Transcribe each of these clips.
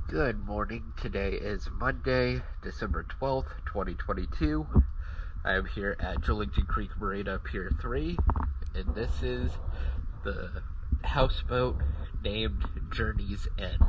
Good morning. Today is Monday, December 12th, 2022. I am here at Julington Creek Marina Pier 3, and this is the houseboat named Journey's End.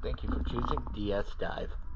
Thank you for choosing DS Dive.